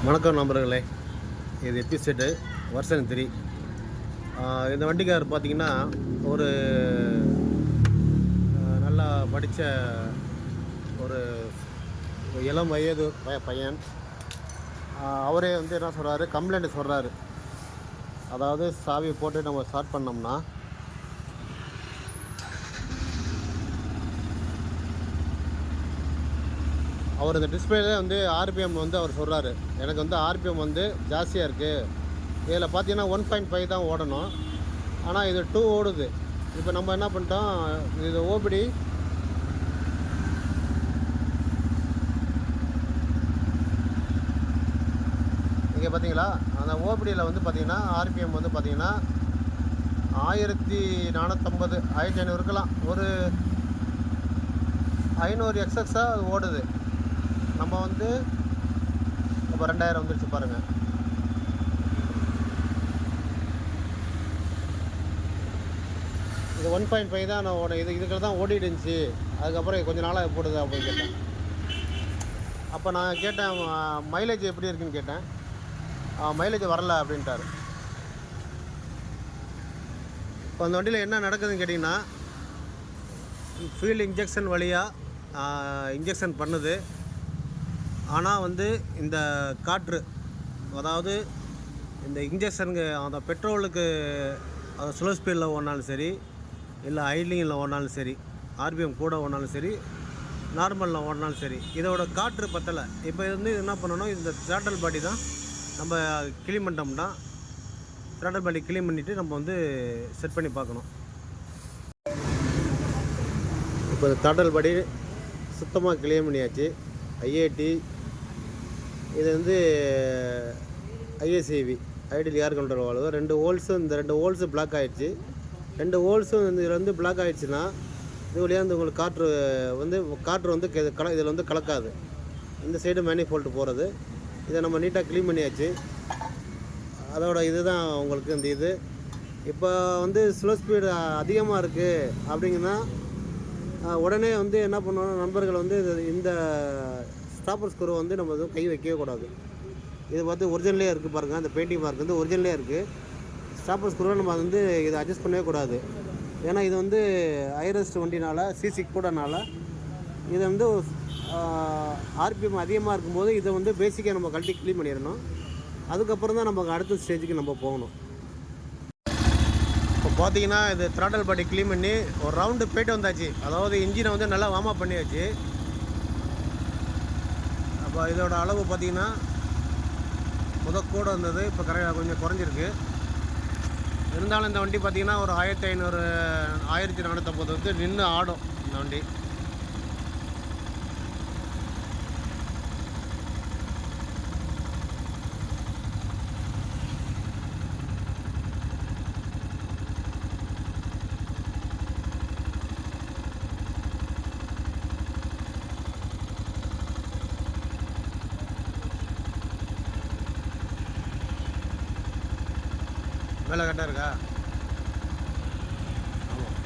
வணக்கம் நண்பர்களே, இது எபிசோடு வருஷன் 3. இந்த வண்டிக்கார் பார்த்திங்கன்னா ஒரு நல்லா படித்த ஒரு இளம் வயது பையன். அவரே வந்து என்ன சொல்கிறாரு, கம்ப்ளைண்ட் சொல்கிறாரு. அதாவது சாவி போட்டு நம்ம ஸ்டார்ட் பண்ணோம்னா அவர் இந்த டிஸ்பிளேல வந்து ஆர்பிஎம் வந்து அவர் சொல்கிறாரு, எனக்கு வந்து ஆர்பிஎம் வந்து ஜாஸ்தியாக இருக்குது. இதில் பார்த்தீங்கன்னா 1.5 தான் ஓடணும், ஆனால் இது 2 ஓடுது. இப்போ நம்ம என்ன பண்ணிட்டோம், இது ஓபிடி இங்கே பார்த்தீங்களா, அந்த ஓபிடியில் வந்து பார்த்தீங்கன்னா ஆர்பிஎம் வந்து பார்த்தீங்கன்னா 1450 1500 இருக்கலாம். ஒரு 500 எக்ஸஸாக அது ஓடுது. நம்ம வந்து இப்போ 2000 வந்துருச்சு பாருங்கள். இது 1.5 தான் நான் இதுக்கு தான் ஓடிட்டு இருந்துச்சு. அதுக்கப்புறம் கொஞ்சம் நாளாக போடுது அப்படின்னு கேட்டேன். அப்போ நான் கேட்டேன், மைலேஜ் எப்படி இருக்குன்னு கேட்டேன். மைலேஜ் வரல அப்படின்ட்டார். இப்போ அந்த வண்டியில் என்ன நடக்குதுன்னு கேட்டிங்கன்னா, ஃபியூல் இன்ஜெக்ஷன் வழியாக இன்ஜெக்ஷன் பண்ணுது. ஆனால் வந்து இந்த காற்று, அதாவது இந்த இன்ஜெக்ஷனுக்கு அந்த பெட்ரோலுக்கு அது ஸ்லோ ஸ்பீடில் ஓடினாலும் சரி, இல்லை ஐட்லிங்கில் ஓடினாலும் சரி, ஆர்பிஎம் கூட ஓடினாலும் சரி, நார்மலில் ஓடினாலும் சரி, இதோட காற்று பத்தலை. இப்போ இது வந்து என்ன பண்ணணும், இந்த த்ராட்டல் பாடி தான் நம்ம க்ளீன் பண்ணிட்டோம்னா, த்ராட்டல் பாடி க்ளீன் பண்ணிவிட்டு நம்ம வந்து செட் பண்ணி பார்க்கணும். இப்போ த்ராட்டல் பாடி சுத்தமாக க்ளீன் பண்ணியாச்சு. ஐஏடி இது வந்து ஐஎஸ்சிவி ஐடியல் ஏர் கண்ட்ரோல் வால்வு. 2 ஹோல்ஸும், இந்த 2 ஹோல்ஸு பிளாக் ஆகிடுச்சு. 2 ஹோல்ஸும் இதில் வந்து பிளாக் ஆகிடுச்சுன்னா இது வழியாக வந்து உங்களுக்கு காற்று வந்து இதில் வந்து கலக்காது. இந்த சைடு மேனிஃபோல்ட்டு போகிறது. இதை நம்ம நீட்டாக க்ளீன் பண்ணியாச்சு. அதோட இதுதான் உங்களுக்கு இந்த இது. இப்போ வந்து ஸ்லோ ஸ்பீடு அதிகமாக இருக்குது அப்படிங்கன்னா உடனே வந்து என்ன பண்ணணும், நண்பர்கள் வந்து இந்த ஸ்டாப்பர் ஸ்க்ரூ வந்து நம்ம எதுவும் கை வைக்கவே கூடாது. இது பார்த்து ஒரிஜினலே இருக்குது பாருங்கள், அந்த பெயிண்டிங் மார்க் வந்து ஒரிஜினலே இருக்குது. ஸ்டாப்பர் ஸ்க்ரூவை நம்ம வந்து இதை அட்ஜஸ்ட் பண்ணவே கூடாது. ஏன்னா இது வந்து ஹைரஸ்ட் வண்டினால், சிசி கூடனால இதை வந்து ஆர்பிஎம் அதிகமாக இருக்கும்போது இதை வந்து பேசிக்காக நம்ம கழட்டி க்ளீன் பண்ணிடணும். அதுக்கப்புறம் தான் நமக்கு அடுத்த ஸ்டேஜுக்கு நம்ம போகணும். இப்போ பார்த்தீங்கன்னா இது த்ராட்டல் பாடி க்ளீன் பண்ணி ஒரு ரவுண்டு போய்ட்டு வந்தாச்சு. அதாவது இன்ஜினை வந்து நல்லா வார்ம் அப் பண்ணியாச்சு. அப்போ இதோட அளவு பார்த்திங்கன்னா கூட இருந்தது, இப்போ கொஞ்சம் குறைஞ்சிருக்கு. இருந்தாலும் இந்த வண்டி பார்த்திங்கன்னா ஒரு 1500 1450 வந்து நின்று ஆடும் இந்த வண்டி. வேலை கரெக்டாக இருக்கா? ஆமாம்.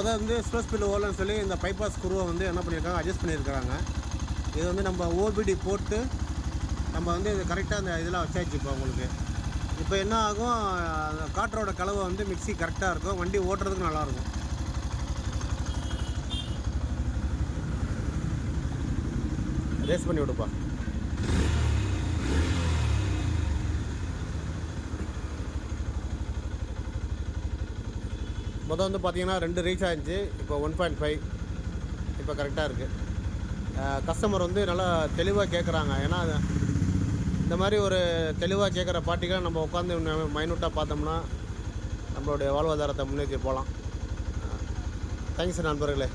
வந்து ஸ்லோ ஸ்பீடில் ஓடலன்னு சொல்லி இந்த பைபாஸ் ஸ்க்ரூவை வந்து என்ன பண்ணியிருக்காங்க, அட்ஜஸ்ட் பண்ணியிருக்கிறாங்க. இது வந்து நம்ம ஓபிடி போட்டு நம்ம வந்து இது கரெக்டாக அந்த இதெல்லாம் வச்சாச்சு. இப்போ உங்களுக்கு இப்போ என்ன ஆகும், அந்த காற்றோட கலவை வந்து மிக்ஸி கரெக்டாக இருக்கும், வண்டி ஓட்டுறதுக்கு நல்லாயிருக்கும். ரேஸ் பண்ணி விடுப்பா. வந்து பார்த்திங்கன்னா 2 ரீச் ஆகிடுச்சு. இப்போ 1.5 இப்போ கரெக்டாக இருக்குது. கஸ்டமர் வந்து நல்லா தெளிவாக கேட்குறாங்க. ஏன்னா இந்த மாதிரி ஒரு தெளிவாக கேட்குற பார்ட்டிகளை நம்ம உட்காந்து மைனூட்டாக பார்த்தோம்னா நம்மளுடைய வாழ்வாதாரத்தை முன்னேற்றி போகலாம். தேங்க்ஸ் நண்பர்களே.